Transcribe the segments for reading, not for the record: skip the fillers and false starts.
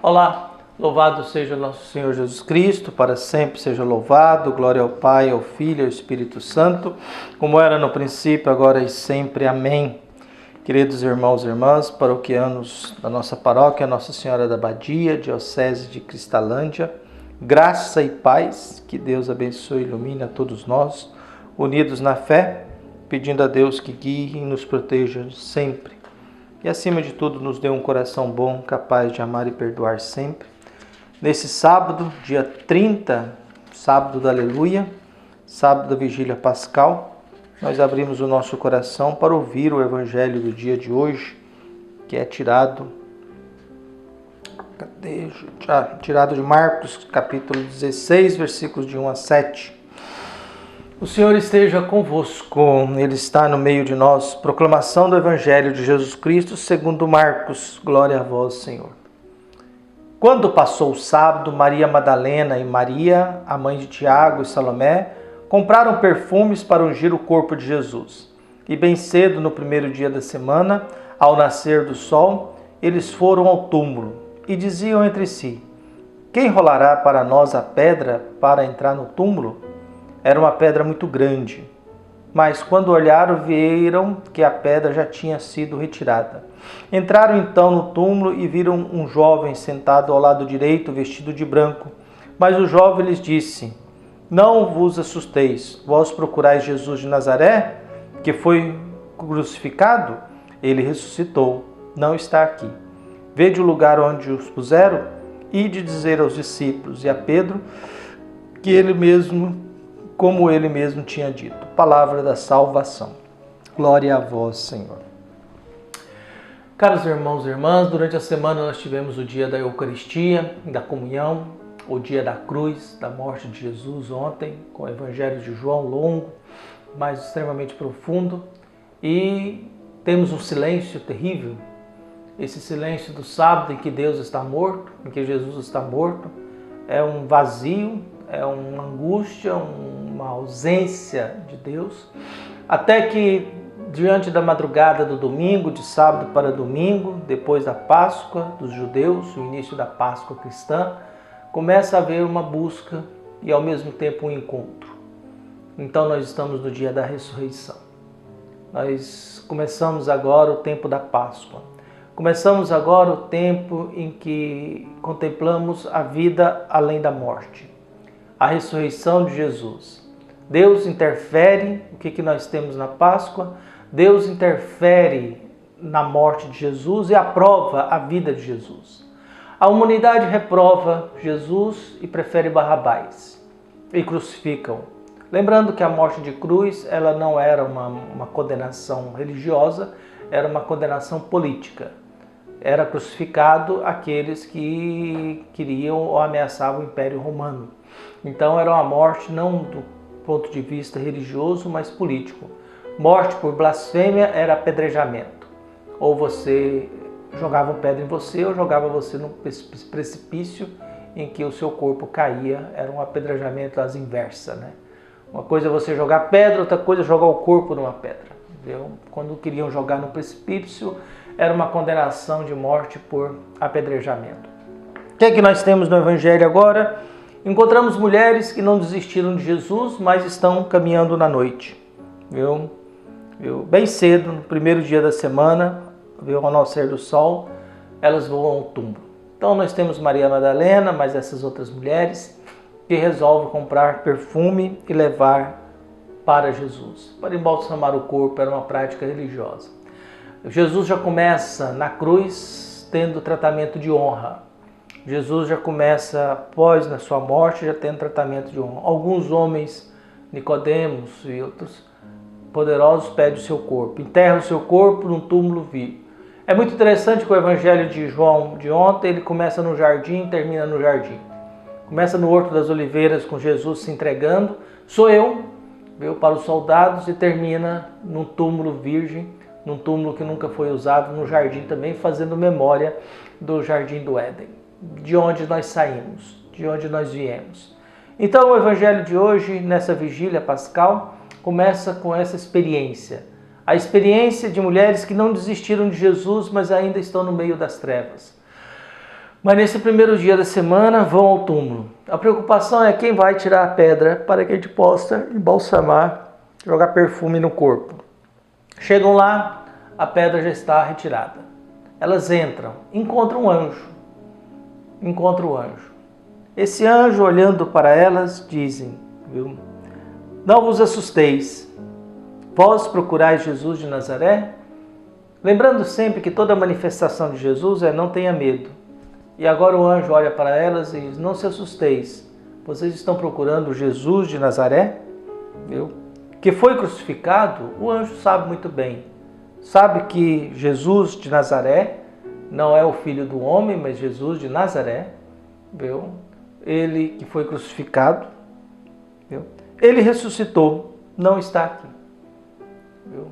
Olá, louvado seja nosso Senhor Jesus Cristo, para sempre seja louvado, glória ao Pai, ao Filho e ao Espírito Santo, como era no princípio, agora e sempre. Amém. Queridos irmãos e irmãs, paroquianos da nossa paróquia, Nossa Senhora da Badia, Diocese de Cristalândia, graça e paz, que Deus abençoe e ilumine a todos nós, unidos na fé, pedindo a Deus que guie e nos proteja sempre. E acima de tudo nos dê um coração bom, capaz de amar e perdoar sempre. Nesse sábado, dia 30, sábado da Aleluia, sábado da Vigília Pascal, nós abrimos o nosso coração para ouvir o Evangelho do dia de hoje, que é tirado de Marcos, capítulo 16, versículos de 1 a 7. O Senhor esteja convosco, Ele está no meio de nós. Proclamação do Evangelho de Jesus Cristo segundo Marcos. Glória a vós, Senhor. Quando passou o sábado, Maria Madalena e Maria, a mãe de Tiago e Salomé, compraram perfumes para ungir o corpo de Jesus. E bem cedo, no primeiro dia da semana, ao nascer do sol, eles foram ao túmulo e diziam entre si: quem rolará para nós a pedra para entrar no túmulo? Era uma pedra muito grande, mas quando olharam, viram que a pedra já tinha sido retirada. Entraram então no túmulo e viram um jovem sentado ao lado direito, vestido de branco. Mas o jovem lhes disse: não vos assusteis, vós procurais Jesus de Nazaré, que foi crucificado? Ele ressuscitou, não está aqui. Vede o lugar onde os puseram? Ide dizer aos discípulos e a Pedro que como ele mesmo tinha dito. Palavra da salvação. Glória a vós, Senhor. Caros irmãos e irmãs, durante a semana nós tivemos o dia da Eucaristia, da comunhão, o dia da cruz, da morte de Jesus ontem, com o Evangelho de João longo, mas extremamente profundo. E temos um silêncio terrível, esse silêncio do sábado em que Deus está morto, em que Jesus está morto. É um vazio, é uma angústia, uma ausência de Deus, até que diante da madrugada do domingo, de sábado para domingo, depois da Páscoa dos judeus, o início da Páscoa cristã, começa a haver uma busca e ao mesmo tempo um encontro. Então nós estamos no dia da ressurreição. Nós começamos agora o tempo da Páscoa. Começamos agora o tempo em que contemplamos a vida além da morte. A ressurreição de Jesus. Deus interfere, o que nós temos na Páscoa? Deus interfere na morte de Jesus e aprova a vida de Jesus. A humanidade reprova Jesus e prefere Barrabás e crucificam. Lembrando que a morte de cruz ela não era uma condenação religiosa, era uma condenação política. Era crucificado aqueles que queriam ou ameaçavam o Império Romano. Então era uma morte não do ponto de vista religioso, mas político. Morte por blasfêmia era apedrejamento. Ou você jogava pedra em você, ou jogava você num precipício em que o seu corpo caía. Era um apedrejamento às inversas, né? Uma coisa é você jogar pedra, outra coisa é jogar o corpo numa pedra. Entendeu? Quando queriam jogar no precipício, era uma condenação de morte por apedrejamento. O que é que nós temos no Evangelho agora? Encontramos mulheres que não desistiram de Jesus, mas estão caminhando na noite. Bem cedo, no primeiro dia da semana, ao nascer do sol, elas vão ao túmulo. Então nós temos Maria Madalena, mas essas outras mulheres que resolvem comprar perfume e levar para Jesus. Para embalsamar o corpo era uma prática religiosa. Jesus já começa na cruz tendo tratamento de honra. Jesus já começa, após na sua morte, já tendo tratamento de honra. Alguns homens, Nicodemos e outros poderosos, pedem o seu corpo. Enterram o seu corpo num túmulo vil. É muito interessante que o Evangelho de João de ontem, ele começa no jardim e termina no jardim. Começa no Horto das Oliveiras com Jesus se entregando. Sou eu, veio para os soldados, e termina num túmulo virgem, num túmulo que nunca foi usado, no jardim também, fazendo memória do Jardim do Éden, de onde nós saímos, de onde nós viemos. Então o Evangelho de hoje, nessa vigília pascal, começa com essa experiência. A experiência de mulheres que não desistiram de Jesus, mas ainda estão no meio das trevas. Mas nesse primeiro dia da semana vão ao túmulo. A preocupação é quem vai tirar a pedra para que a gente possa embalsamar, jogar perfume no corpo. Chegam lá, a pedra já está retirada. Elas entram, encontram um anjo. Encontram o anjo. Esse anjo, olhando para elas, dizem, viu? Não vos assusteis. Vós procurais Jesus de Nazaré? Lembrando sempre que toda manifestação de Jesus é não tenha medo. E agora o anjo olha para elas e diz, não se assusteis. Vocês estão procurando Jesus de Nazaré? Viu? Que foi crucificado, o anjo sabe muito bem. Sabe que Jesus de Nazaré não é o filho do homem, mas Jesus de Nazaré. Viu? Ele que foi crucificado. Viu? Ele ressuscitou, não está aqui. Viu?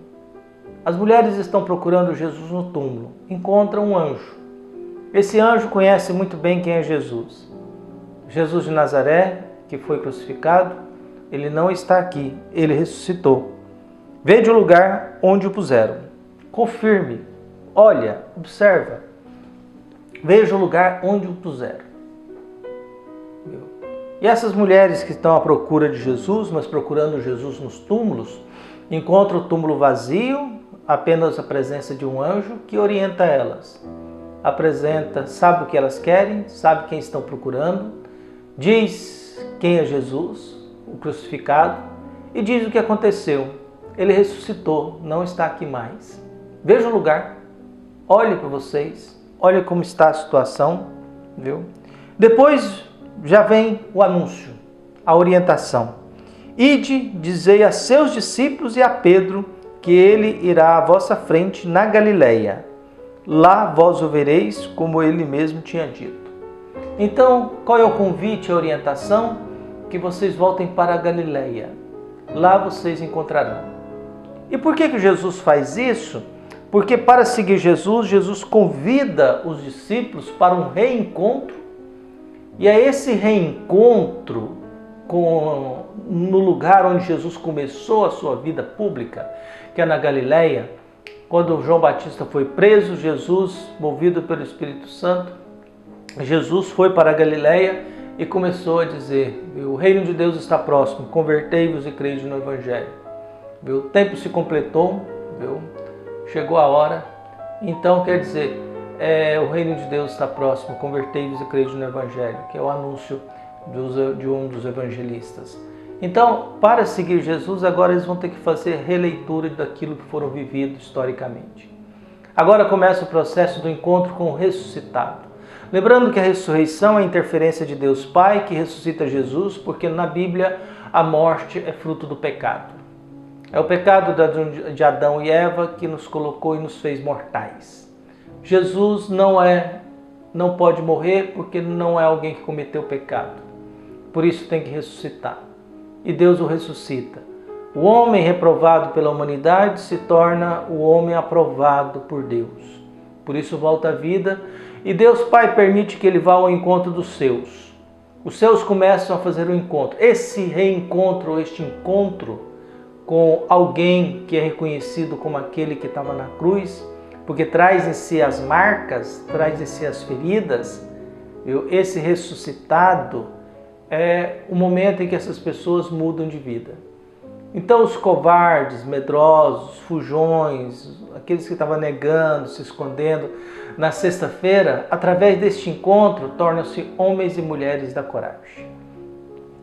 As mulheres estão procurando Jesus no túmulo. Encontram um anjo. Esse anjo conhece muito bem quem é Jesus. Jesus de Nazaré, que foi crucificado, ele não está aqui, ele ressuscitou. Vede o lugar onde o puseram. Confirme, olha, observa. Veja o lugar onde o puseram. E essas mulheres que estão à procura de Jesus, mas procurando Jesus nos túmulos, encontram o túmulo vazio, apenas a presença de um anjo que orienta elas. Apresenta, sabe o que elas querem, sabe quem estão procurando, diz quem é Jesus, o crucificado, e diz o que aconteceu. Ele ressuscitou, não está aqui mais. Veja o lugar, olhe para vocês, olhe como está a situação, viu? Depois já vem o anúncio, a orientação. Ide, dizei a seus discípulos e a Pedro que ele irá à vossa frente na Galileia. Lá vós o vereis, como ele mesmo tinha dito. Então, qual é o convite, a orientação? Que vocês voltem para a Galileia. Lá vocês encontrarão. E por que Jesus faz isso? Porque para seguir Jesus, Jesus convida os discípulos para um reencontro. E é esse reencontro no lugar onde Jesus começou a sua vida pública, que é na Galileia. Quando João Batista foi preso, Jesus, movido pelo Espírito Santo, Jesus foi para a Galileia e começou a dizer, o reino de Deus está próximo, convertei-vos e crede no Evangelho. O tempo se completou, chegou a hora, então quer dizer, o reino de Deus está próximo, convertei-vos e crede no Evangelho, que é o anúncio de um dos evangelistas. Então, para seguir Jesus, agora eles vão ter que fazer releitura daquilo que foram vividos historicamente. Agora começa o processo do encontro com o ressuscitado. Lembrando que a ressurreição é a interferência de Deus Pai que ressuscita Jesus, porque na Bíblia a morte é fruto do pecado. É o pecado de Adão e Eva que nos colocou e nos fez mortais. Jesus não pode morrer porque não é alguém que cometeu pecado. Por isso tem que ressuscitar. E Deus o ressuscita. O homem reprovado pela humanidade se torna o homem aprovado por Deus. Por isso volta à vida e Deus Pai permite que ele vá ao encontro dos seus. Os seus começam a fazer o encontro. Esse reencontro, este encontro com alguém que é reconhecido como aquele que estava na cruz, porque traz em si as marcas, traz em si as feridas, esse ressuscitado é o momento em que essas pessoas mudam de vida. Então os covardes, medrosos, fujões, aqueles que estavam negando, se escondendo, na sexta-feira, através deste encontro, tornam-se homens e mulheres da coragem.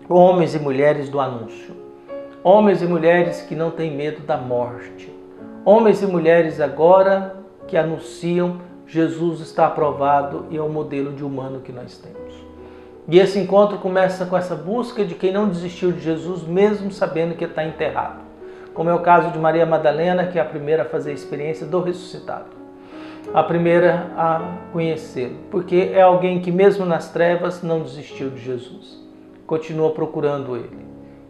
Homens e mulheres do anúncio. Homens e mulheres que não têm medo da morte. Homens e mulheres agora que anunciam Jesus está aprovado e é o modelo de humano que nós temos. E esse encontro começa com essa busca de quem não desistiu de Jesus, mesmo sabendo que está enterrado. Como é o caso de Maria Madalena, que é a primeira a fazer a experiência do ressuscitado. A primeira a conhecê-lo, porque é alguém que mesmo nas trevas não desistiu de Jesus. Continua procurando ele.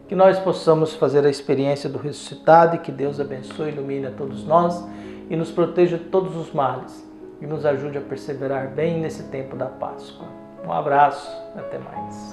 Que nós possamos fazer a experiência do ressuscitado e que Deus abençoe e ilumine a todos nós e nos proteja de todos os males e nos ajude a perseverar bem nesse tempo da Páscoa. Um abraço, até mais.